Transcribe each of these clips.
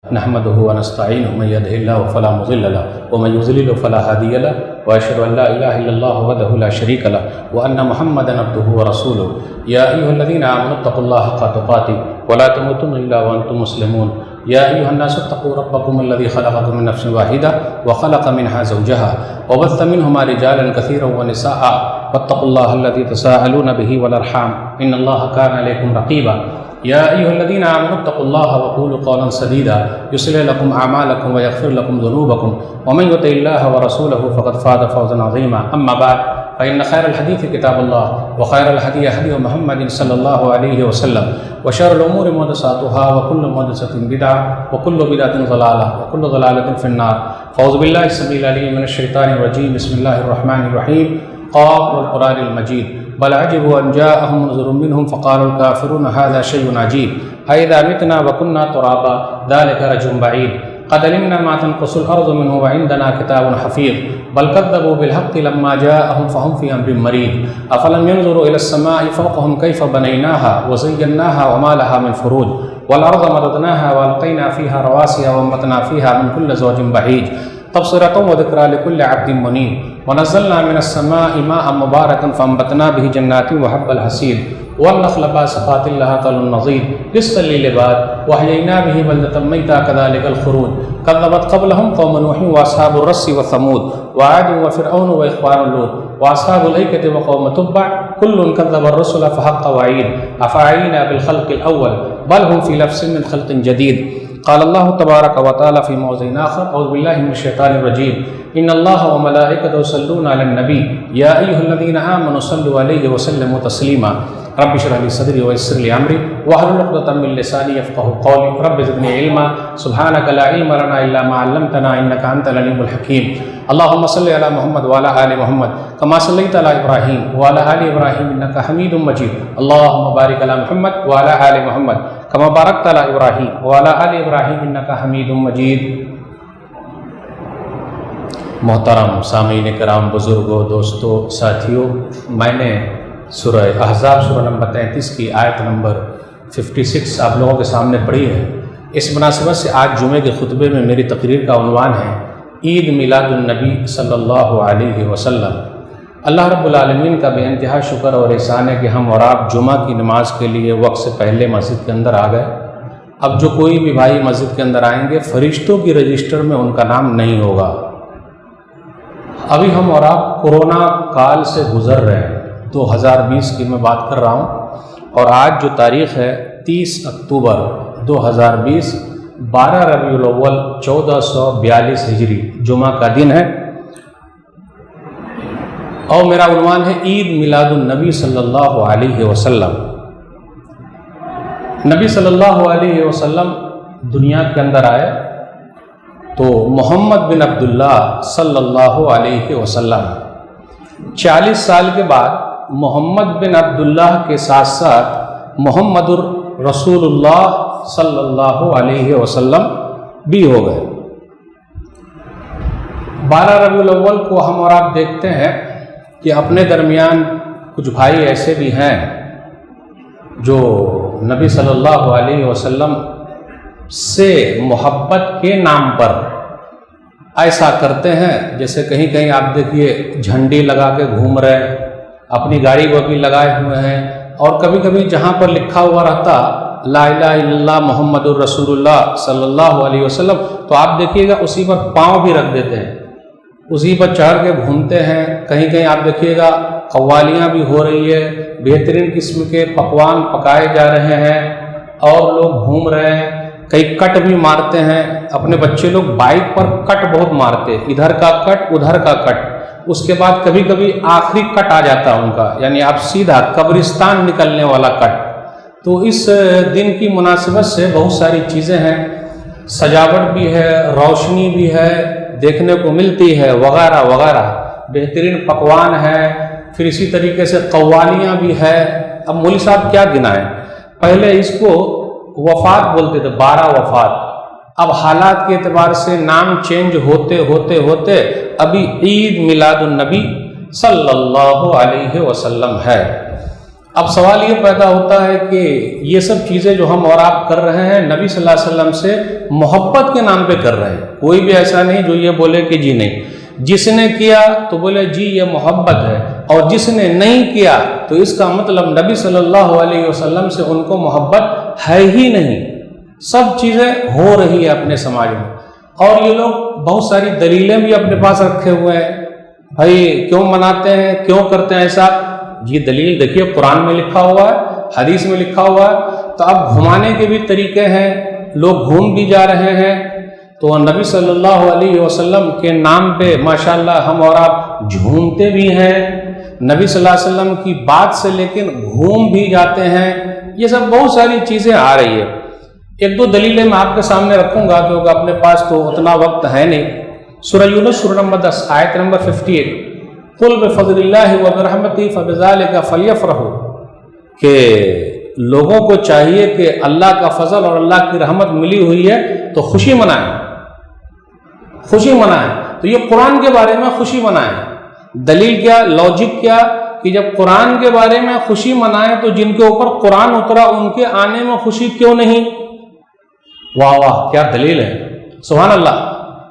نحمده ونستعينه من يهده الله فلا مضل له ومن يضلل فلا هادي له واشهد ان لا اله الا الله وحده لا شريك له وان محمدا عبده ورسوله يا ايها الذين امنوا اتقوا الله حق تقاته ولا تموتن الا وانتم مسلمون يا ايها الناس اتقوا ربكم الذي خلقكم من نفس واحده وخلق منها زوجها وبث منهما رجالا كثيرا ونساء واتقوا الله الذي تساءلون به والارحام ان الله كان عليكم رقيبا يا أيها الذين آمنوا اتقوا الله وقولوا قولا سديدا يصلح لكم أعمالكم ويغفر لكم ذنوبكم ومن يطع الله ورسوله فقد فاز فوزا عظيما أما بعد فإن خير الحديث كتاب الله وخير الهدي هدي محمد صلى الله عليه وسلم وشر الأمور محدثاتها وكل محدثة بدعة وكل بدعة ضلالة وكل ضلالة في النار فأعوذ بالله السميع العليم من الشيطان الرجيم بسم الله الرحمن الرحيم قاف والقرآن المجيد بل عجبوا أن جاءهم منذر منهم فقالوا الكافرون هذا شيء عجيب أئذا متنا وكنا ترابا ذلك رجع بعيد قد علمنا ما تنقص الأرض منه وعندنا كتاب حفيظ بل كذبوا بالحق لما جاءهم فهم في أمر مريض أفلم ينظروا إلى السماء فوقهم كيف بنيناها وزيناها وما لها من فروج والأرض مددناها وألقينا فيها رواسي وأنبتنا فيها من كل زوج بهيج تبصرة وذكرى لكل عبد منيب ونزلنا من السماء ماء مباركا فأنبتنا به جنات وحب الحصيد والنخل باسقات لها طلع نضيد رزقا للعباد وأحيينا به بلدة ميتا كذلك الخروج كذبت قبلهم قوم نوح وأصحاب الرس وثمود وعاد وفرعون وإخوان لوط وأصحاب الأيكة وقوم تبع كل كذب الرسل فحق وعيد أفعينا بالخلق الأول بل هم في لبس من خلق جديد قال الله تبارك وتعالى في موضع آخر أعوذ بالله من الشيطان الرجيم إن الله وملائكته يصلون على النبي يا أيها الذين آمنوا صلوا عليه وسلموا تسليما رب اشرح لي صدري ويسر لي أمري واحلل عقدة من لساني يفقهوا قولي رب زدني علما سبحانك لا علم لنا إلا ما علمتنا إنك أنت العليم الحكيم اللهم صل على محمد وعلى آل محمد كما صليت على إبراهيم وعلى آل إبراهيم إنك حميد مجيد اللهم بارك على محمد وعلى آل محمد كما باركت على إبراهيم وعلى آل إبراهيم إنك حميد مجيد محترم سامعین کرام، بزرگوں، دوستوں، ساتھیوں، میں نے سورہ احزاب سورہ نمبر 33 کی آیت نمبر 56 آپ لوگوں کے سامنے پڑھی ہے۔ اس مناسبت سے آج جمعے کے خطبے میں میری تقریر کا عنوان ہے عید میلاد النبی صلی اللہ علیہ وسلم۔ اللہ رب العالمین کا بے انتہا شکر اور احسان ہے کہ ہم اور آپ جمعہ کی نماز کے لیے وقت سے پہلے مسجد کے اندر آ گئے۔ اب جو کوئی بھی بھائی مسجد کے اندر آئیں گے، فرشتوں کی رجسٹر میں ان کا نام نہیں ہوگا۔ ابھی ہم اور آپ کورونا کال سے گزر رہے ہیں، 2020 کی میں بات کر رہا ہوں، اور آج جو تاریخ ہے 30 اکتوبر 2020 12 ربیع الاول 1442 ہجری جمعہ کا دن ہے، اور میرا عنوان ہے عید میلاد النبی صلی اللہ علیہ وسلم۔ نبی صلی اللہ علیہ وسلم دنیا کے اندر آئے تو محمد بن عبداللہ صلی اللہ علیہ وسلم 40 سال کے بعد محمد بن عبداللہ کے ساتھ ساتھ محمد الرسول اللہ صلی اللہ علیہ وسلم بھی ہو گئے۔ 12 ربیع الاول کو ہم اور آپ دیکھتے ہیں کہ اپنے درمیان کچھ بھائی ایسے بھی ہیں جو نبی صلی اللہ علیہ وسلم سے محبت کے نام پر ایسا کرتے ہیں، جیسے کہیں کہیں آپ دیکھیے جھنڈی لگا کے گھوم رہے ہیں، اپنی گاڑی کو بھی لگائے ہوئے ہیں، اور کبھی کبھی جہاں پر لکھا ہوا رہتا لا الہ الا اللہ محمد الرسول اللہ صلی اللہ علیہ وسلم، تو آپ دیکھیے گا اسی پر پاؤں بھی رکھ دیتے ہیں، اسی پر چڑھ کے گھومتے ہیں۔ کہیں کہیں آپ دیکھیے گا قوالیاں بھی ہو رہی ہے، بہترین قسم کے پکوان پکائے جا رہے ہیں، اور لوگ گھوم رہے ہیں، کئی کٹ بھی مارتے ہیں۔ اپنے بچے لوگ بائک پر کٹ بہت مارتے، ادھر کا کٹ ادھر کا کٹ، اس کے بعد کبھی کبھی آخری کٹ آ جاتا ان کا، یعنی آپ سیدھا قبرستان نکلنے والا کٹ۔ تو اس دن کی مناسبت سے بہت ساری چیزیں ہیں، سجاوٹ بھی ہے، روشنی بھی ہے، دیکھنے کو ملتی ہے، وغیرہ وغیرہ، بہترین پکوان ہے، پھر اسی طریقے سے قوالیاں بھی ہے۔ اب مولوی صاحب کیا گنائیں، پہلے اس کو وفات بولتے تھے، 12 وفات، اب حالات کے اعتبار سے نام چینج ہوتے ہوتے ہوتے ابھی عید میلاد النبی صلی اللہ علیہ وسلم ہے۔ اب سوال یہ پیدا ہوتا ہے کہ یہ سب چیزیں جو ہم اور آپ کر رہے ہیں نبی صلی اللہ علیہ وسلم سے محبت کے نام پہ کر رہے ہیں. کوئی بھی ایسا نہیں جو یہ بولے کہ جی نہیں. جس نے کیا تو بولے جی یہ محبت ہے، اور جس نے نہیں کیا تو اس کا مطلب نبی صلی اللہ علیہ وسلم سے ان کو محبت ہے ہی نہیں. سب چیزیں ہو رہی ہے اپنے سماج میں، اور یہ لوگ بہت ساری دلیلیں بھی اپنے پاس رکھے ہوئے ہیں. بھائی کیوں مناتے ہیں، کیوں کرتے ہیں ایسا؟ جی دلیل دیکھیے، قرآن میں لکھا ہوا ہے، حدیث میں لکھا ہوا ہے. تو اب گھمانے کے بھی طریقے ہیں، لوگ گھوم بھی جا رہے ہیں. تو نبی صلی اللہ علیہ وسلم کے نام پہ ماشاءاللہ ہم اور آپ جھومتے بھی ہیں، نبی صلی اللہ علیہ وسلم کی بات سے لیکن گھوم بھی جاتے ہیں. یہ سب بہت ساری چیزیں آ رہی ہے. ایک دو دلیلیں میں آپ کے سامنے رکھوں گا کیونکہ اپنے پاس تو اتنا وقت ہے نہیں. سورہ یونس سورہ نمبر 10 آیت نمبر 58، قل بفضل اللہ وبرحمتہ فبذلک فلیفرحوا، کہ لوگوں کو چاہیے کہ اللہ کا فضل اور اللہ کی رحمت ملی ہوئی ہے تو خوشی منائیں، خوشی منائیں. تو یہ قرآن کے بارے میں خوشی منائیں. دلیل کیا، لاجک کیا کہ جب قرآن کے بارے میں خوشی منائیں تو جن کے اوپر قرآن اترا ان کے آنے میں خوشی کیوں نہیں؟ واہ واہ کیا دلیل ہے، سبحان اللہ،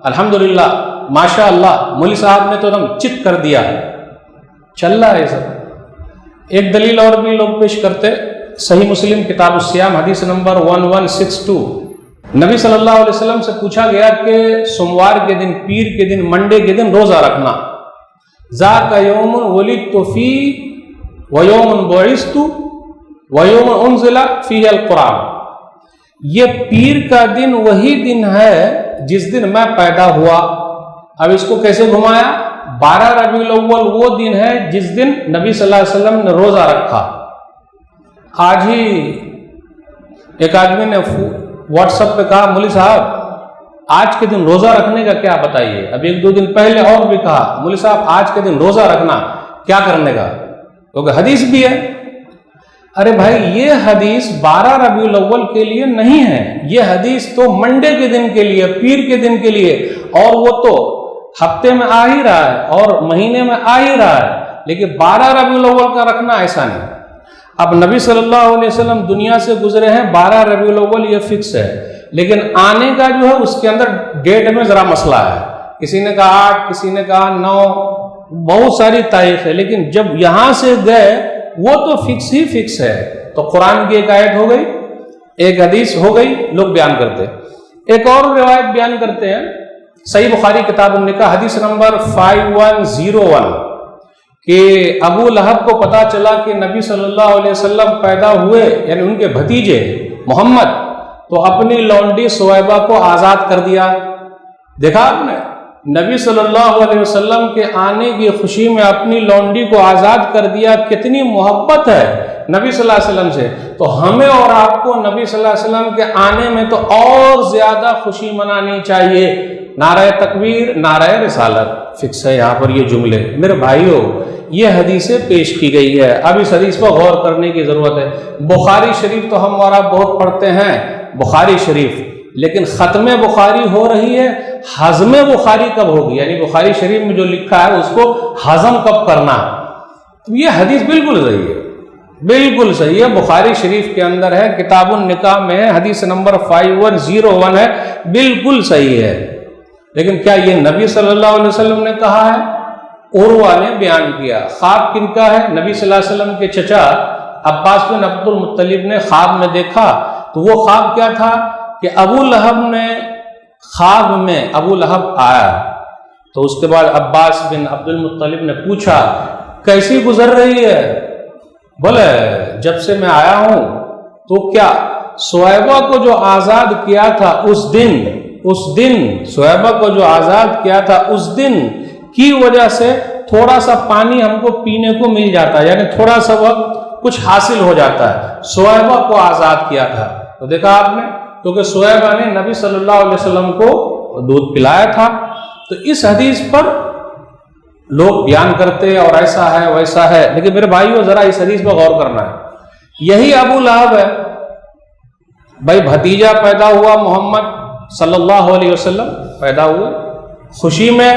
الحمدللہ، ماشاء اللہ. مولوی صاحب نے تو دم چت کر دیا، چل رہا ہے سب. ایک دلیل اور بھی لوگ پیش کرتے، صحیح مسلم کتاب الصیام حدیث نمبر 1162. نبی صلی اللہ علیہ وسلم سے پوچھا گیا کہ سوموار کے دن، پیر کے دن، منڈے کے دن روزہ رکھنا. ذاک یوم ولدت فیہ ویوم بعثت ویوم انزل فیہ القرآن. یہ پیر کا دن وہی دن ہے جس دن میں پیدا ہوا. اب اس کو کیسے گھمایا؟ 12 ربیع الاول وہ دن ہے جس دن نبی صلی اللہ علیہ وسلم نے روزہ رکھا. آج ہی ایک آدمی نے واٹس ایپ پہ کہا مولوی صاحب آج کے دن روزہ رکھنے کا کیا بتائیے. اب ایک دو دن پہلے اور بھی کہا مولوی صاحب آج کے دن روزہ رکھنا کیا کرنے کا، کیونکہ حدیث بھی ہے. ارے بھائی یہ حدیث 12 ربیع الاول کے لیے نہیں ہے، یہ حدیث تو منڈے کے دن کے لیے، پیر کے دن کے لیے، اور وہ تو ہفتے میں آ ہی رہا ہے اور مہینے میں آ ہی رہا ہے. لیکن 12 ربیع الاول کا رکھنا ایسا نہیں. اب نبی صلی اللہ علیہ وسلم دنیا سے گزرے ہیں 12 ربیع الاول، یہ فکس ہے. لیکن آنے کا جو ہے اس کے اندر ڈیٹ میں ذرا مسئلہ ہے. کسی نے کہا 8، کسی نے کہا 9، بہت ساری تاریخ ہے. لیکن جب یہاں سے گئے وہ تو فکس ہی فکس ہے. تو قرآن کی ایک آیت ہو گئی، ایک حدیث ہو گئی، لوگ بیان کرتے. ایک اور روایت بیان کرتے ہیں، صحیح بخاری کتاب النکاح حدیث نمبر 5101، کہ ابو لہب کو پتا چلا کہ نبی صلی اللہ علیہ وسلم پیدا ہوئے، یعنی ان کے بھتیجے محمد، تو اپنی لونڈی سویبہ کو آزاد کر دیا. دیکھا آپ نے، نبی صلی اللہ علیہ وسلم کے آنے کی خوشی میں اپنی لونڈی کو آزاد کر دیا. کتنی محبت ہے نبی صلی اللہ علیہ وسلم سے. تو ہمیں اور آپ کو نبی صلی اللہ علیہ وسلم کے آنے میں تو اور زیادہ خوشی منانی چاہیے. نعرہ تکبیر، نعرہ رسالت، فکس ہے یہاں پر یہ جملے. میرے بھائیو یہ حدیثیں پیش کی گئی ہے، اب اس حدیث پر غور کرنے کی ضرورت ہے. بخاری شریف تو ہم اور آپ بہت پڑھتے ہیں، بخاری شریف، لیکن ختم بخاری ہو رہی ہے، ہضم بخاری کب ہوگی؟ یعنی بخاری شریف میں جو لکھا ہے اس کو ہضم کب کرنا؟ تو یہ حدیث بالکل صحیح ہے، بالکل صحیح ہے. بخاری شریف کے اندر ہے، کتاب النکاح میں ہے، حدیث نمبر 5101 ہے، بالکل صحیح ہے. لیکن کیا یہ نبی صلی اللہ علیہ وسلم نے کہا ہے؟ عروہ نے بیان کیا. خواب کن کا ہے؟ نبی صلی اللہ علیہ وسلم کے چچا عباس بن عبد المطلب نے خواب میں دیکھا. تو وہ خواب کیا تھا کہ ابو لہب نے خواب میں، ابو لہب آیا. تو اس کے بعد عباس بن عبد المطلب نے پوچھا کیسی گزر رہی ہے؟ بولے جب سے میں آیا ہوں تو کیا سویبہ کو جو آزاد کیا تھا اس دن سویبہ کو جو آزاد کیا تھا اس دن کی وجہ سے تھوڑا سا پانی ہم کو پینے کو مل جاتا ہے، یعنی تھوڑا سا وقت کچھ حاصل ہو جاتا ہے. سویبہ کو آزاد کیا تھا. تو دیکھا آپ نے، کیونکہ سویبہ نے نبی صلی اللہ علیہ وسلم کو دودھ پلایا تھا. تو اس حدیث پر لوگ بیان کرتے اور ایسا ہے ویسا ہے. لیکن میرے بھائیو ذرا اس حدیث پر غور کرنا ہے. یہی ابو لہب ہے بھائی، بھتیجا پیدا ہوا محمد صلی اللہ علیہ وسلم پیدا ہوئے، خوشی میں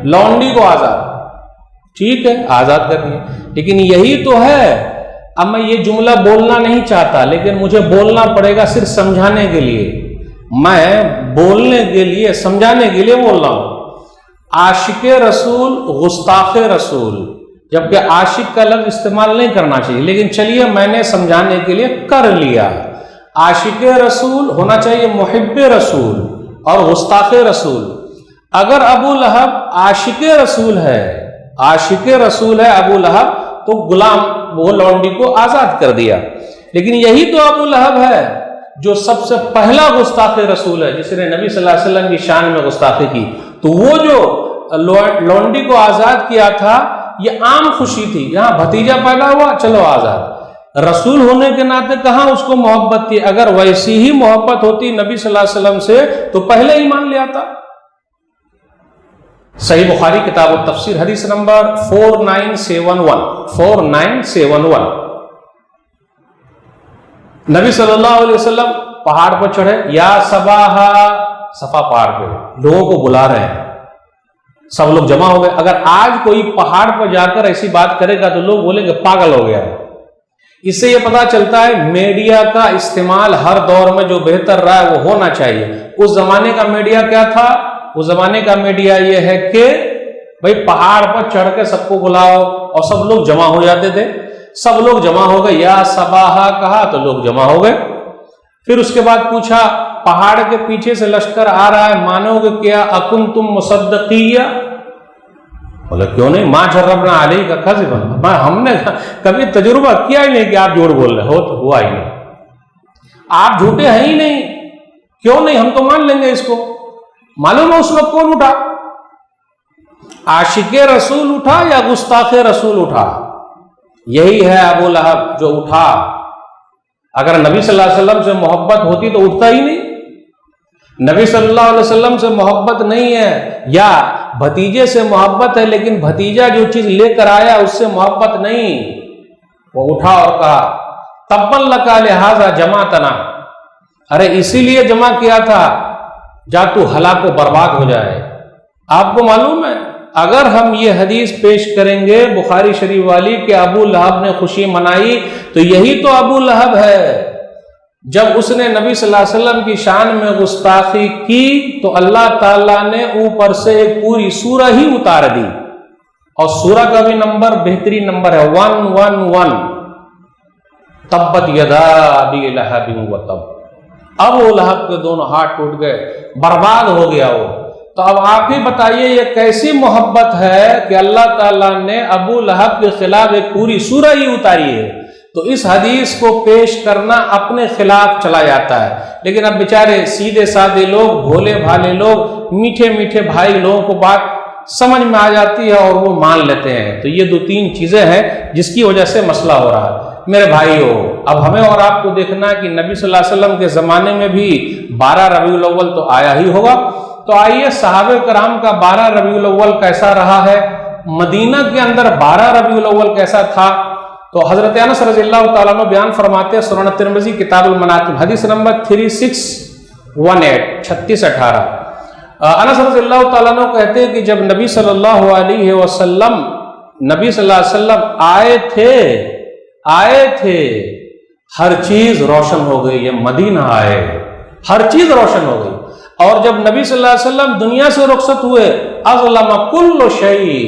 لونڈی کو آزاد، ٹھیک ہے آزاد کرنی ہے. لیکن یہی تو ہے اب میں یہ جملہ بولنا نہیں چاہتا لیکن مجھے بولنا پڑے گا صرف سمجھانے کے لیے، میں بولنے کے لیے سمجھانے کے لیے بول رہا ہوں۔ عاشق رسول گستاخ رسول، جبکہ عاشق کا لفظ استعمال نہیں کرنا چاہیے، لیکن چلیے میں نے سمجھانے کے لیے کر لیا۔ عاشق رسول ہونا چاہیے محب رسول اور گستاخ رسول۔ اگر ابو لہب عاشق رسول ہے، عاشق رسول ہے ابو لہب، تو غلام وہ لونڈی کو آزاد کر دیا، لیکن یہی تو ابو لہب ہے جو سب سے پہلا گستاخ رسول ہے، جس نے نبی صلی اللہ علیہ وسلم کی شان میں گستاخی کی۔ تو وہ جو لونڈی کو آزاد کیا تھا یہ عام خوشی تھی، یہاں بھتیجا پیدا ہوا چلو آزاد، رسول ہونے کے ناطے کہاں اس کو محبت تھی؟ اگر ویسی ہی محبت ہوتی نبی صلی اللہ علیہ وسلم سے تو پہلے ایمان لے آتا۔ صحیح بخاری کتاب التفسیر حدیث نمبر 4971 نبی صلی اللہ علیہ وسلم پہاڑ پر چڑھے، یا صباحا، صفا پہاڑ پہ لوگوں کو بلا رہے ہیں، سب لوگ جمع ہو گئے۔ اگر آج کوئی پہاڑ پر جا کر ایسی بات کرے گا تو لوگ بولیں گے پاگل ہو گیا ہے۔ اس سے یہ پتا چلتا ہے میڈیا کا استعمال ہر دور میں جو بہتر رہا ہے وہ ہونا چاہیے۔ اس زمانے کا میڈیا کیا تھا؟ اس زمانے کا میڈیا یہ ہے کہ بھئی پہاڑ پر چڑھ کے سب کو بلاؤ، اور سب لوگ جمع ہو جاتے تھے۔ سب لوگ جمع ہو گئے، یا صباحا کہا تو لوگ جمع ہو گئے۔ پھر اس کے بعد پوچھا پہاڑ کے پیچھے سے لشکر آ رہا ہے، مانو گے کیا؟ اکنتم مصدقیہ؟ بولے کیوں نہیں، ما جربنا علیہ کا کذبا، ہم نے کبھی تجربہ کیا ہی نہیں کہ آپ جھوٹ بول رہے ہو، تو ہوا ہی نہیں، آپ جھوٹے ہیں ہی نہیں، کیوں نہیں، ہم تو مان لیں گے اس کو۔ معلوم ہے اس وقت کون اٹھا؟ عاشق رسول اٹھا یا گستاخ رسول اٹھا؟ یہی ہے ابو لہب جو اٹھا۔ اگر نبی صلی اللہ علیہ وسلم سے محبت ہوتی تو اٹھتا ہی نہیں۔ نبی صلی اللہ علیہ وسلم سے محبت نہیں ہے، یا بھتیجے سے محبت ہے لیکن بھتیجا جو چیز لے کر آیا اس سے محبت نہیں، وہ اٹھا اور کہا تبا لک لہذا جمعتنا، ارے اسی لیے جمع کیا تھا، جا تو ہلاک و برباد ہو جائے۔ آپ کو معلوم ہے اگر ہم یہ حدیث پیش کریں گے بخاری شریف والی کہ ابو لہب نے خوشی منائی، تو یہی تو ابو لہب ہے جب اس نے نبی صلی اللہ علیہ وسلم کی شان میں گستاخی کی تو اللہ تعالیٰ نے اوپر سے ایک پوری سورہ ہی اتار دی، اور سورہ کا بھی نمبر بہترین نمبر ہے 111، تبت یدا ابی لہب وتب۔ اب وہ لہب کے دونوں ہاتھ ٹوٹ گئے، برباد ہو گیا وہ۔ تو اب آپ ہی بتائیے یہ کیسی محبت ہے کہ اللہ تعالیٰ نے ابو لہب کے خلاف ایک پوری سورہ ہی اتاری ہے۔ تو اس حدیث کو پیش کرنا اپنے خلاف چلا جاتا ہے، لیکن اب بیچارے سیدھے سادے لوگ، بھولے بھالے لوگ، میٹھے میٹھے بھائی لوگوں کو بات سمجھ میں آ جاتی ہے اور وہ مان لیتے ہیں۔ تو یہ 2-3 چیزیں ہیں جس کی وجہ سے مسئلہ ہو رہا ہے۔ میرے بھائیو، اب ہمیں اور آپ کو دیکھنا ہے کہ نبی صلی اللہ علیہ وسلم کے زمانے میں بھی 12 ربیع الاول تو آیا ہی ہوگا۔ تو آئیے صحابہ کرام کا 12 ربیع الاول کیسا رہا ہے، مدینہ کے اندر 12 ربیع الاول کیسا تھا۔ تو حضرت انس رضی اللہ تعالیٰ عنہ بیان فرماتے ہیں، سنن ترمذی کتاب المناقب حدیث نمبر 3618 انس رضی اللہ تعالیٰ عنہ کہتے ہیں کہ جب نبی صلی اللہ علیہ وسلم آئے تھے ہر چیز روشن ہو گئی، یہ مدینہ آئے ہر چیز روشن ہو گئی، اور جب نبی صلی اللہ علیہ وسلم دنیا سے رخصت ہوئے اظلم کل شیء،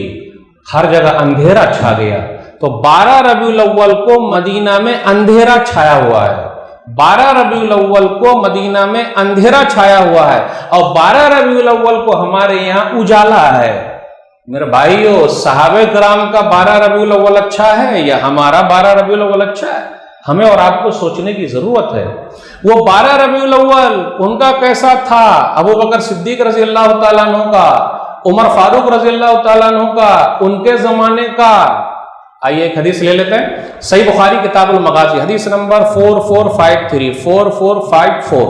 ہر جگہ اندھیرا چھا گیا۔ تو 12 ربیع الاول کو مدینہ میں اندھیرا چھایا ہوا ہے، 12 ربیع الاول کو مدینہ میں اندھیرا چھایا ہوا ہے، اور 12 ربیع الاول کو ہمارے یہاں اجالا ہے۔ میرے بھائیو، صحابہ کرام کا 12 ربیع الاول اچھا ہے یا ہمارا 12 ربیع الاول اچھا ہے؟ ہمیں اور آپ کو سوچنے کی ضرورت ہے۔ وہ 12 ربیع الاول ان کا کیسا تھا، ابو بکر صدیق رضی اللہ تعالیٰ عنہ کا، عمر فاروق رضی اللہ تعالیٰ عنہ کا، ان کے زمانے کا۔ آئیے ایک حدیث لے لیتے ہیں، صحیح بخاری کتاب المغازی حدیث نمبر 4454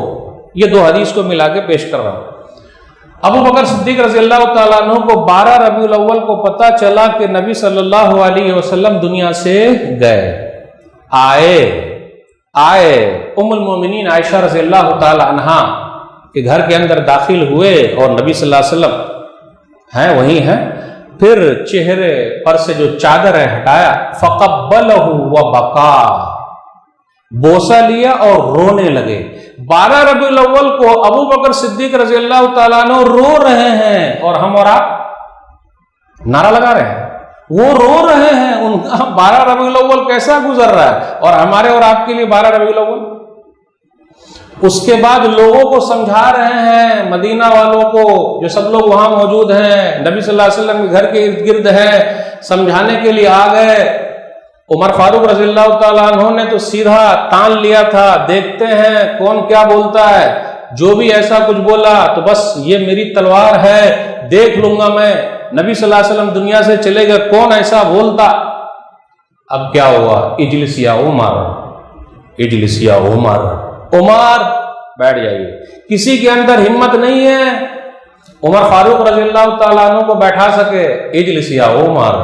یہ 2 حدیث کو ملا کے پیش کر رہا ہوں۔ ابو بکر صدیق رضی اللہ تعالیٰ عنہ کو 12 ربیع الاول کو پتہ چلا کہ نبی صلی اللہ علیہ وسلم دنیا سے گئے، آئے ام المومنین عائشہ رضی اللہ تعالیٰ عنہا کے گھر کے اندر داخل ہوئے، اور نبی صلی اللہ علیہ وسلم ہیں وہی ہیں، پھر چہرے پر سے جو چادر ہے ہٹایا، فقبلہ وبکا، بوسہ لیا اور رونے لگے۔ 12 ربیع الاول کو ابو بکر صدیق رضی اللہ تعالیٰ عنہ رو رہے ہیں اور ہم اور آپ نعرہ لگا رہے ہیں۔ وہ رو رہے ہیں، ان کا 12 ربیع الاول کیسا گزر رہا ہے، اور ہمارے اور آپ کے لیے 12 ربیع الاول۔ اس کے بعد لوگوں کو سمجھا رہے ہیں، مدینہ والوں کو، جو سب لوگ وہاں موجود ہیں، نبی صلی اللہ علیہ وسلم کے گھر کے ارد گرد ہیں، سمجھانے کے لیے آ گئے۔ عمر فاروق رضی اللہ تعالیٰ عنہ نے تو سیدھا تان لیا تھا، دیکھتے ہیں کون کیا بولتا ہے، جو بھی ایسا کچھ بولا تو بس یہ میری تلوار ہے، دیکھ لوں گا میں، نبی صلی اللہ علیہ وسلم دنیا سے چلے گئے، کون ایسا بولتا۔ اب کیا ہوا، اجلس یا عمر، اجلس یا عمر، عمر بیٹھ جائیے۔ کسی کے اندر ہمت نہیں ہے عمر فاروق رضی اللہ تعالیٰ عنہ کو بیٹھا سکے، اجلس یا عمر۔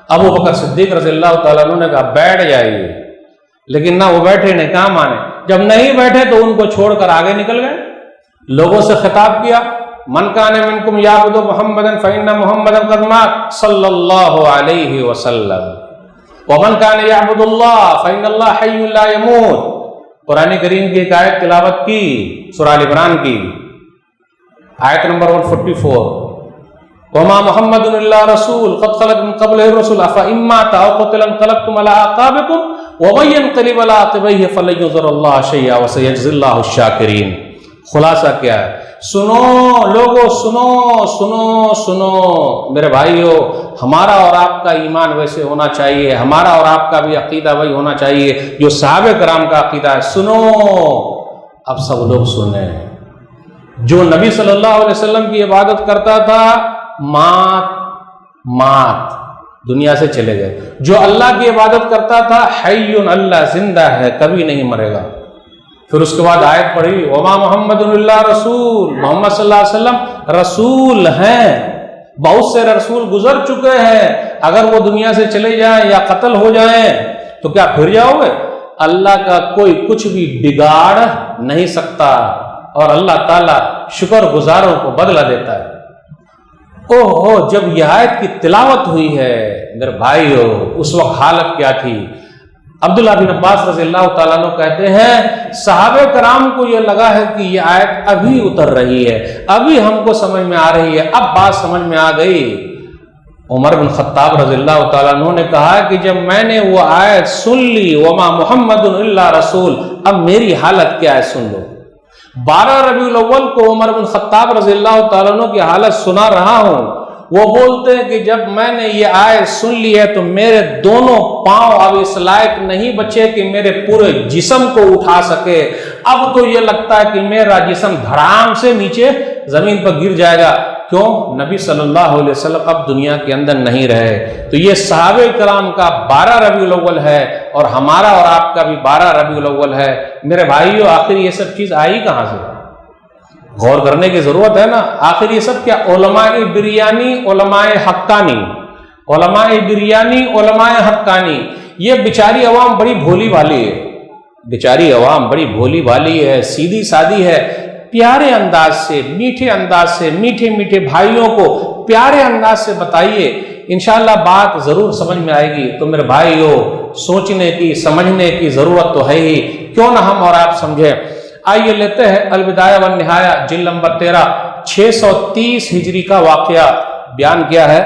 ابو بکر صدیق رضی اللہ تعالیٰ عنہ نے کہا بیٹھ جائیے، لیکن نہ وہ بیٹھے نہ کہاں مانے۔ جب نہیں بیٹھے تو ان کو چھوڑ کر آگے نکل گئے، لوگوں سے خطاب کیا، من کان منکم یعبد محمدا فإن محمدا قد مات صلی اللہ علیہ وسلم ومن کان یعبد اللہ فإن اللہ حی لا یموت۔ قرآن کریم کی ایک آیت تلاوت کی، سورہ آل عمران کی آیت نمبر 144، وما محمد الا رسول قد خلت من قبلہ الرسل افإن مات او قتل انقلبتم على اعقابکم ومن ينقلب على عقبیہ فلن یضر اللہ شیئا وسیجزی اللہ الشاکرین۔ خلاصہ کیا ہے، سنو لوگو، سنو سنو سنو میرے بھائیو، ہمارا اور آپ کا ایمان ویسے ہونا چاہیے، ہمارا اور آپ کا بھی عقیدہ وہی ہونا چاہیے جو صحابہ کرام کا عقیدہ ہے۔ سنو، اب سب لوگ سنیں۔ جو نبی صلی اللہ علیہ وسلم کی عبادت کرتا تھا، مات دنیا سے چلے گئے۔ جو اللہ کی عبادت کرتا تھا، حی، اللہ زندہ ہے، کبھی نہیں مرے گا۔ پھر اس کے بعد آیت پڑھی، وما محمد الا رسول، محمد صلی اللہ علیہ وسلم رسول ہیں، بہت سے رسول گزر چکے ہیں، اگر وہ دنیا سے چلے جائیں یا قتل ہو جائیں تو کیا پھر جاؤ گے؟ اللہ کا کوئی کچھ بھی بگاڑ نہیں سکتا، اور اللہ تعالیٰ شکر گزاروں کو بدلہ دیتا ہے۔ اوہ، جب یہ آیت کی تلاوت ہوئی ہے میرے بھائیو، اس وقت حالت کیا تھی؟ عبداللہ بن عباس رضی اللہ تعالیٰ عنہ کہتے ہیں صحابہ کرام کو یہ لگا ہے کہ یہ آیت ابھی اتر رہی ہے، ابھی ہم کو سمجھ میں آ رہی ہے، اب بات سمجھ میں آ گئی۔ عمر بن خطاب رضی اللہ تعالیٰ عنہ نے کہا کہ جب میں نے وہ آیت سن لی، وما محمد الا رسول، اب میری حالت کیا ہے سن لو۔ 12 ربیع الاول کو عمر بن خطاب رضی اللہ تعالیٰ عنہ کی حالت سنا رہا ہوں، وہ بولتے ہیں کہ جب میں نے یہ آیت سن لی ہے تو میرے دونوں پاؤں اب اس لائق نہیں بچے کہ میرے پورے جسم کو اٹھا سکے، اب تو یہ لگتا ہے کہ میرا جسم دھڑام سے نیچے زمین پر گر جائے گا۔ کیوں؟ نبی صلی اللہ علیہ وسلم اب دنیا کے اندر نہیں رہے۔ تو یہ صحابہ کرام کا 12 ربیع الاول ہے، اور ہمارا اور آپ کا بھی 12 ربیع الاول ہے۔ میرے بھائیو، آخر یہ سب چیز آئی کہاں سے؟ غور کرنے کی ضرورت ہے نا۔ آخر یہ سب کیا؟ علماء بریانی، علماء حقانی، علماء بریانی، علماء حقانی۔ یہ بیچاری عوام بڑی بھولی والی ہے، بیچاری عوام بڑی بھولی والی ہے، سیدھی سادی ہے۔ پیارے انداز سے، میٹھے انداز سے، میٹھے میٹھے بھائیوں کو پیارے انداز سے بتائیے، انشاءاللہ بات ضرور سمجھ میں آئے گی۔ تو میرے بھائیوں، سوچنے کی، سمجھنے کی ضرورت تو ہے ہی، کیوں نہ ہم اور آپ سمجھیں۔ آئیے لیتے ہیں البدایہ والنہایہ جلد نمبر 13، 630 ہجری کا واقعہ بیان کیا ہے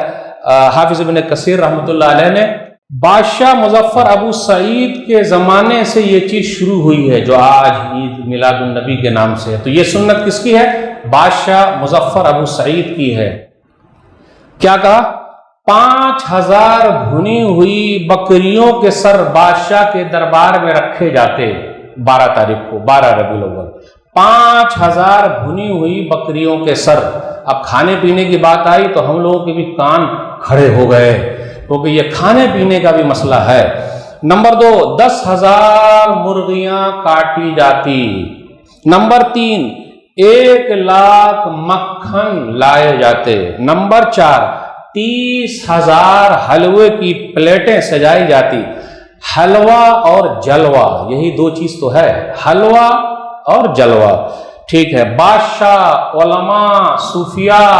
حافظ ابن کثیر رحمۃ اللہ علیہ نے۔ بادشاہ مظفر ابو سعید کے زمانے سے یہ چیز شروع ہوئی ہے جو آج عید میلاد النبی کے نام سے ہے۔ تو یہ سنت کس کی ہے؟ بادشاہ مظفر ابو سعید کی ہے۔ کیا کہا؟ 5000 بھنی ہوئی بکریوں کے سر بادشاہ کے دربار میں رکھے جاتے 12 تاریخ کو، 12 ربیع الاول، 5000 بھنی ہوئی بکریوں کے سر۔ اب کھانے پینے کی بات آئی تو ہم لوگوں کے بھی کان کھڑے ہو گئے، کیونکہ یہ کھانے پینے کا بھی مسئلہ ہے۔ نمبر 2، 10,000 مرغیاں کاٹی جاتی۔ نمبر 3، 1 لاکھ مکھن لائے جاتے۔ نمبر 4، 30,000 حلوے کی پلیٹیں سجائی جاتی۔ حلوہ اور جلوہ، یہی 2 چیز تو ہے، حلوہ اور جلوہ، ٹھیک ہے۔ بادشاہ، علماء، صوفیاء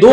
2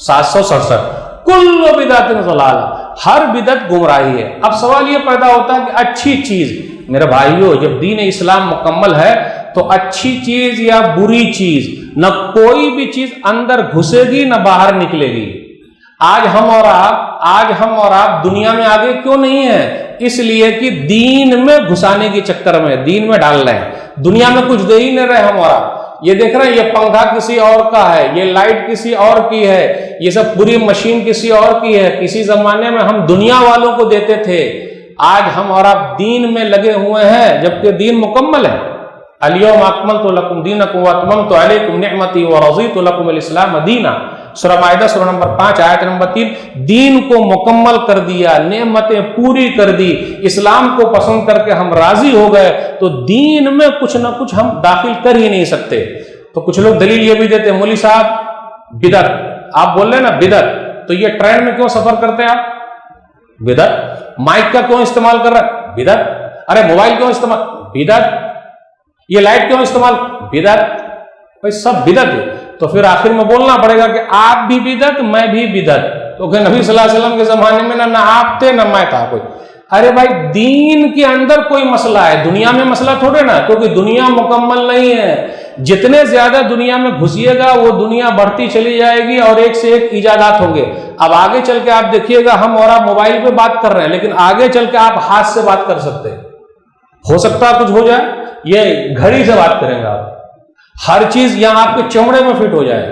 767 کل بدعت ضلالہ، ہر بدعت گمراہی ہے۔ اب سوال یہ پیدا ہوتا ہے کہ اچھی چیز، میرے بھائیو جب دین اسلام مکمل ہے تو اچھی چیز یا بری چیز نہ کوئی بھی چیز اندر گھسے گی نہ باہر نکلے گی۔ آج ہم اور آپ دنیا میں آگے کیوں نہیں ہیں؟ اس لیے کہ دین میں گھسانے کے چکر میں دین میں ڈال رہے ہیں، دنیا میں کچھ دے ہی نہیں رہے ہم اور آپ۔ یہ دیکھ رہے ہیں یہ پنکھا کسی اور کا ہے، یہ لائٹ کسی اور کی ہے، یہ سب پوری مشین کسی اور کی ہے۔ کسی زمانے میں ہم دنیا والوں کو دیتے تھے، آج ہم اور آپ دین میں لگے ہوئے ہیں جبکہ دین مکمل ہے۔ الیوم اکملت لکم دینکم واتممت علیکم نعمتی ورضیت لکم الاسلام دینا، سورہ مائدہ سورہ نمبر 5 آیت نمبر 3۔ دین کو مکمل کر دیا، نعمتیں پوری کر دی، اسلام کو پسند کر کے ہم راضی ہو گئے، تو دین میں کچھ نہ کچھ ہم داخل کر ہی نہیں سکتے۔ تو کچھ لوگ دلیل یہ بھی دیتے ہیں مولوی صاحب بدعت، آپ بول رہے ہیں نا بدعت، تو یہ ٹرین میں کیوں سفر کرتے ہیں آپ؟ بدعت۔ مائک کا کیوں استعمال کر رہا ہے؟ بدعت۔ ارے موبائل کیوں استعمال؟ بدعت۔ یہ لائٹ کیوں استعمال؟ بدعت۔ بھائی سب بدعت ہے، تو پھر آخر میں بولنا پڑے گا کہ آپ بھی بدعت میں بھی بدعت، تو کہ نبی صلی اللہ علیہ وسلم کے زمانے میں نہ آپ تھے نہ میں تھا کوئی۔ ارے بھائی دین کے اندر کوئی مسئلہ ہے، دنیا میں مسئلہ تھوڑے نا، کیونکہ دنیا مکمل نہیں ہے۔ جتنے زیادہ دنیا میں گھسیے گا وہ دنیا بڑھتی چلی جائے گی اور ایک سے ایک ایجادات ہوں گے۔ اب آگے چل کے آپ دیکھیے گا ہم اور آپ موبائل پہ بات کر رہے ہیں، لیکن آگے چل کے آپ ہاتھ سے بات کر سکتے ہیں، ہو سکتا ہے کچھ ہو جائے، یہ گھڑی سے بات کریں گے آپ، ہر چیز یہاں آپ کے چمڑے میں فٹ ہو جائے،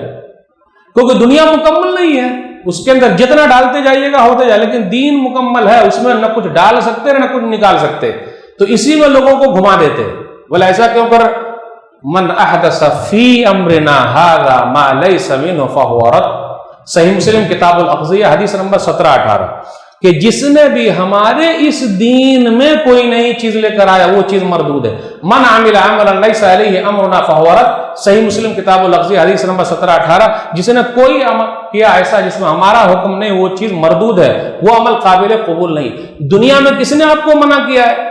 کیونکہ دنیا مکمل نہیں ہے، اس کے اندر جتنا ڈالتے جائیے گا ہوتے جائے، لیکن دین مکمل ہے، اس میں نہ کچھ ڈال سکتے نہ کچھ نکال سکتے، تو اسی میں لوگوں کو گھما دیتے۔ بولے ایسا کیوں کر؟ من احدث فی امرنا ھذا ما لیس منہ فہو رد، صحیح مسلم کتاب الاغذیہ حدیث نمبر 17-18، کہ جس نے بھی ہمارے اس دین میں کوئی نئی چیز لے کر آیا وہ چیز مردود ہے۔ من عمل عملا لیس علیہ امرنا فہو رد، صحیح مسلم کتاب الاغذیہ حدیث نمبر 17-18، جس نے کوئی عمل کیا ایسا جس میں ہمارا حکم نہیں وہ چیز مردود ہے، وہ عمل قابل قبول نہیں۔ دنیا میں کس نے آپ کو منع کیا ہے؟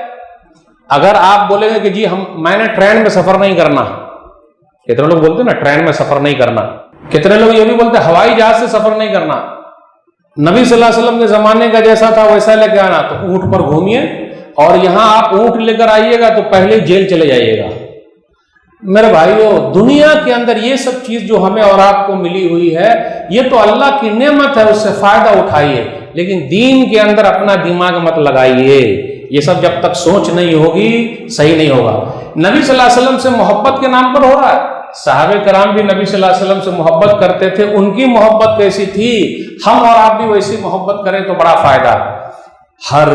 اگر آپ بولیں گے کہ جی میں نے ٹرین میں سفر نہیں کرنا، کتنے لوگ بولتے ہیں نا ٹرین میں سفر نہیں کرنا، کتنے لوگ یہ بھی بولتے ہیں ہوائی جہاز سے سفر نہیں کرنا، نبی صلی اللہ علیہ وسلم کے زمانے کا جیسا تھا ویسا لے کے آنا، تو اونٹ پر گھومیے، اور یہاں آپ اونٹ لے کر آئیے گا تو پہلے جیل چلے جائیے گا۔ میرے بھائیو دنیا کے اندر یہ سب چیز جو ہمیں اور آپ کو ملی ہوئی ہے یہ تو اللہ کی نعمت ہے، اس سے فائدہ اٹھائیے، لیکن دین کے اندر اپنا دماغ مت لگائیے، یہ سب جب تک سوچ نہیں ہوگی صحیح نہیں ہوگا۔ نبی صلی اللہ علیہ وسلم سے محبت کے نام پر ہو رہا ہے، صحابہ کرام بھی نبی صلی اللہ علیہ وسلم سے محبت کرتے تھے، ان کی محبت کیسی تھی، ہم اور آپ بھی ویسی محبت کریں تو بڑا فائدہ۔ ہر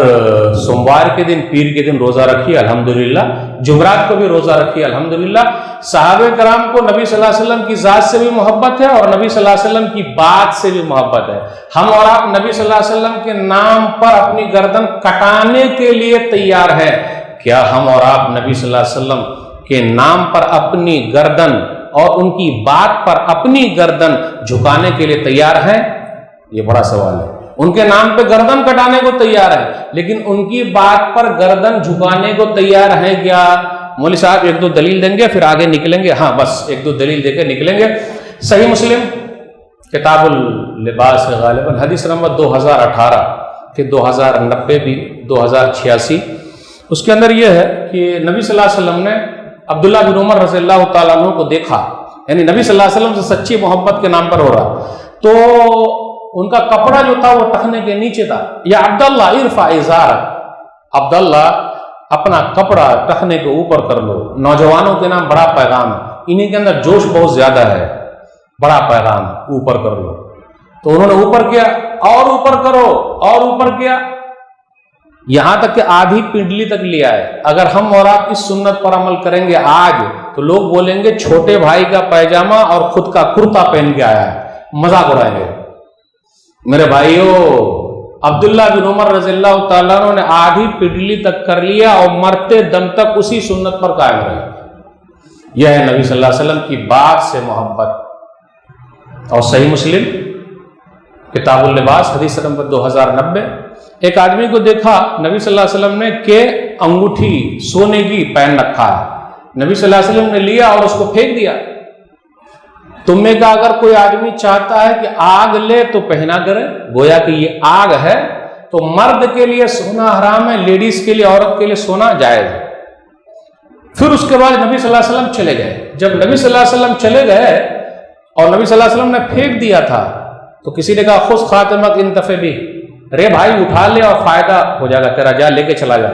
سوموار کے دن پیر کے دن روزہ رکھیے الحمدللہ، جمعرات کو بھی روزہ رکھیے الحمدللہ۔ صحابہ کرام کو نبی صلی اللہ علیہ وسلم کی ذات سے بھی محبت ہے اور نبی صلی اللہ علیہ وسلم کی بات سے بھی محبت ہے۔ ہم اور آپ نبی صلی اللہ علیہ وسلم کے نام پر اپنی گردن کٹانے کے لیے تیار ہیں، کیا ہم اور آپ نبی صلی اللہ علیہ وسلم کے نام پر اپنی گردن اور ان کی بات پر اپنی گردن جھکانے کے لیے تیار ہیں؟ یہ بڑا سوال ہے۔ ان کے نام پہ گردن کٹانے کو تیار ہے، لیکن ان کی بات پر گردن جھکانے کو تیار ہیں کیا؟ مولوی صاحب ایک دو دلیل دیں گے پھر آگے نکلیں گے، ہاں بس ایک دو دلیل دے کے نکلیں گے۔ صحیح مسلم کتاب اللباس غالباً حدیث نمبر 2018 پھر 2090 بھی 2086، اس کے اندر یہ ہے کہ نبی صلی اللہ علیہ وسلم نے عبداللہ بن عمر رضی اللہ تعالیٰ عنہ کو دیکھا، یعنی نبی صلی اللہ علیہ وسلم سے سچی محبت کے نام پر ہو رہا، تو ان کا کپڑا جو تھا وہ ٹخنے کے نیچے تھا، یا عبداللہ ارفع ازارک، عبداللہ اپنا کپڑا ٹخنے کے اوپر کر لو۔ نوجوانوں کے نام بڑا پیغام ہے، انہی کے اندر جوش بہت زیادہ ہے، بڑا پیغام اوپر کر لو، تو انہوں نے اوپر کیا، اور اوپر کرو، اور اوپر کیا، یہاں تک کہ آدھی پنڈلی تک لیا ہے۔ اگر ہم اور آپ اس سنت پر عمل کریں گے آج تو لوگ بولیں گے چھوٹے بھائی کا پیجامہ اور خود کا کرتا پہن کے آیا ہے، مذاق اڑائیں گے۔ میرے بھائیو عبداللہ بن عمر رضی اللہ تعالیٰ عنہ نے آدھی پنڈلی تک کر لیا اور مرتے دم تک اسی سنت پر قائم رہے۔ یہ ہے نبی صلی اللہ علیہ وسلم کی بات سے محبت۔ اور صحیح مسلم کتاب اللباس حدیث نمبر 2090، ایک آدمی کو دیکھا نبی صلی اللہ علیہ وسلم نے کہ انگوٹھی سونے کی پہن رکھا ہے، نبی صلی اللہ علیہ وسلم نے لیا اور اس کو پھینک دیا۔ تم میں کا اگر کوئی آدمی چاہتا ہے کہ آگ لے تو پہنا کرے، گویا کہ یہ آگ ہے، تو مرد کے لیے سونا حرام ہے، لیڈیز کے لیے، عورت کے لیے سونا جائز ہے۔ پھر اس کے بعد نبی صلی اللہ علیہ وسلم چلے گئے۔ جب نبی صلی اللہ علیہ وسلم چلے گئے اور نبی صلی اللہ علیہ وسلم نے پھینک دیا تھا تو کسی نے کہا خذ خاتمک انتفع بھی، رے بھائی اٹھا لے اور فائدہ ہو جائے گا تیرا، جا لے کے چلا جا۔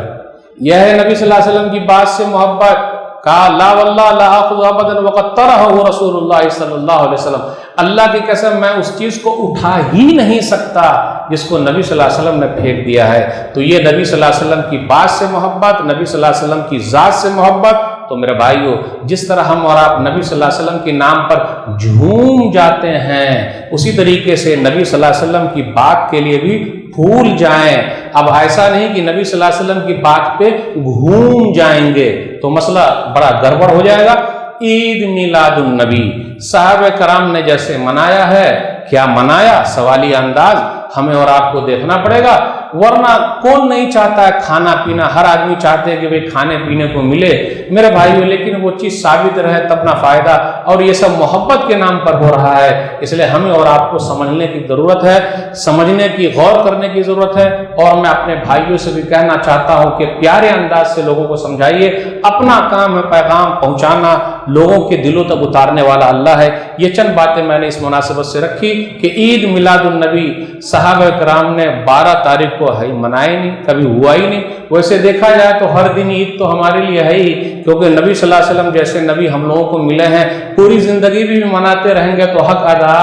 یہ ہے نبی صلی اللہ علیہ وسلم کی بات سے محبت۔ کہا لا واللہ لا آخذ ابدا وقد طرحہ رسول اللہ صلی اللہ علیہ وسلم، اللہ کی قسم میں اس چیز کو اٹھا ہی نہیں سکتا جس کو نبی صلی اللہ علیہ وسلم نے پھینک دیا ہے۔ تو یہ نبی صلی اللہ علیہ وسلم کی بات سے محبت، نبی صلی اللہ علیہ وسلم کی ذات سے محبت۔ تو میرے بھائیو، جس طرح ہم اور آپ نبی صلی اللہ علیہ وسلم کے نام پر جھوم جاتے ہیں، اسی طریقے سے نبی صلی اللہ علیہ وسلم کی بات کے لیے بھی پھول جائیں۔ اب ایسا نہیں کہ نبی صلی اللہ علیہ وسلم کی بات پہ گھوم جائیں گے تو مسئلہ بڑا گڑبڑ ہو جائے گا۔ عید میلاد النبی صحابہ کرام نے جیسے منایا ہے، کیا منایا؟ سوالی انداز ہمیں اور آپ کو دیکھنا پڑے گا، ورنہ کون نہیں چاہتا ہے کھانا پینا، ہر آدمی چاہتے ہیں کہ بھئی کھانے پینے کو ملے میرے بھائیوں، لیکن وہ چیز ثابت رہے تب نہ فائدہ، اور یہ سب محبت کے نام پر ہو رہا ہے۔ اس لیے ہمیں اور آپ کو سمجھنے کی ضرورت ہے، سمجھنے کی، غور کرنے کی ضرورت ہے، اور میں اپنے بھائیوں سے بھی کہنا چاہتا ہوں کہ پیارے انداز سے لوگوں کو سمجھائیے۔ اپنا کام ہے پیغام پہنچانا، لوگوں کے دلوں تک اتارنے والا اللہ ہے۔ یہ چند باتیں میں نے اس مناسبت سے رکھی کہ عید میلاد النبی صحابہ کرام نے 12 تاریخ کو ہے منائے نہیں، کبھی ہوا ہی نہیں۔ ویسے دیکھا جائے تو ہر دن عید تو ہمارے لیے ہے ہی، کیونکہ نبی صلی اللہ علیہ وسلم جیسے نبی ہم لوگوں کو ملے ہیں، پوری زندگی بھی مناتے رہیں گے تو حق ادا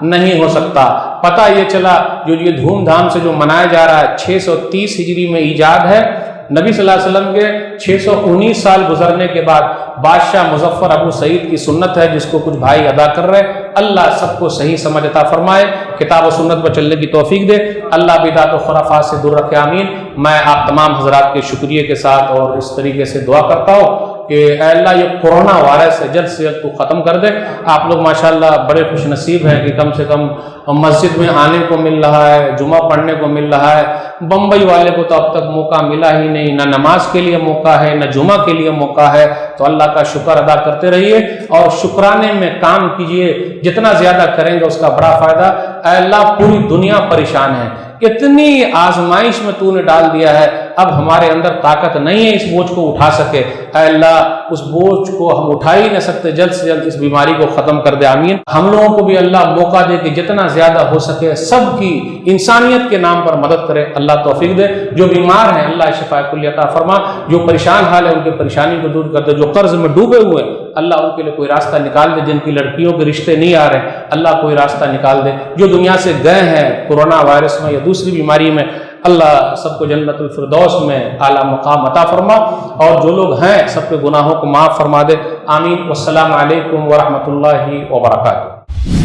نہیں ہو سکتا۔ پتہ یہ چلا جو یہ دھوم دھام سے جو منایا جا رہا ہے 630 ہجری میں ایجاد ہے، نبی صلی اللہ علیہ وسلم کے 619 سال گزرنے کے بعد بادشاہ مظفر ابو سعید کی سنت ہے، جس کو کچھ بھائی ادا کر رہے۔ اللہ سب کو صحیح سمجھ عطا فرمائے، کتاب و سنت پر چلنے کی توفیق دے، اللہ بدعت و خرافات سے دور رکھے، آمین۔ میں آپ تمام حضرات کے شکریہ کے ساتھ اور اس طریقے سے دعا کرتا ہوں کہ اے اللہ یہ کورونا وائرس ہے جلد سے جلد تو ختم کر دے۔ آپ لوگ ماشاءاللہ بڑے خوش نصیب ہیں کہ کم سے کم مسجد میں آنے کو مل رہا ہے، جمعہ پڑھنے کو مل رہا ہے۔ بمبئی والے کو تو اب تک موقع ملا ہی نہیں، نہ نماز کے لیے موقع ہے، نہ جمعہ کے لیے موقع ہے۔ تو اللہ کا شکر ادا کرتے رہیے اور شکرانے میں کام کیجئے، جتنا زیادہ کریں گے اس کا بڑا فائدہ۔ اے اللہ پوری دنیا پریشان ہے، اتنی آزمائش میں تو نے ڈال دیا ہے، اب ہمارے اندر طاقت نہیں ہے اس بوجھ کو اٹھا سکے۔ اے اللہ اس بوجھ کو ہم اٹھا ہی نہیں سکتے، جلد سے جلد اس بیماری کو ختم کر دے، آمین۔ ہم لوگوں کو بھی اللہ موقع دے کہ جتنا زیادہ ہو سکے سب کی انسانیت کے نام پر مدد کرے، اللہ توفیق دے۔ جو بیمار ہیں اللہ شفا کلی عطا فرما، جو پریشان حال ہے ان کی پریشانی کو دور کر دے، جو قرض میں ڈوبے ہوئے اللہ ان کے لیے کوئی راستہ نکال دے، جن کی لڑکیوں کے رشتے نہیں آ رہے اللہ کوئی راستہ نکال دے، جو دنیا سے گئے ہیں کورونا وائرس میں یا دوسری بیماری میں اللہ سب کو جنت الفردوس میں اعلیٰ مقام عطا فرما، اور جو لوگ ہیں سب کے گناہوں کو معاف فرما دے، آمین۔ والسلام علیکم ورحمۃ اللہ وبرکاتہ۔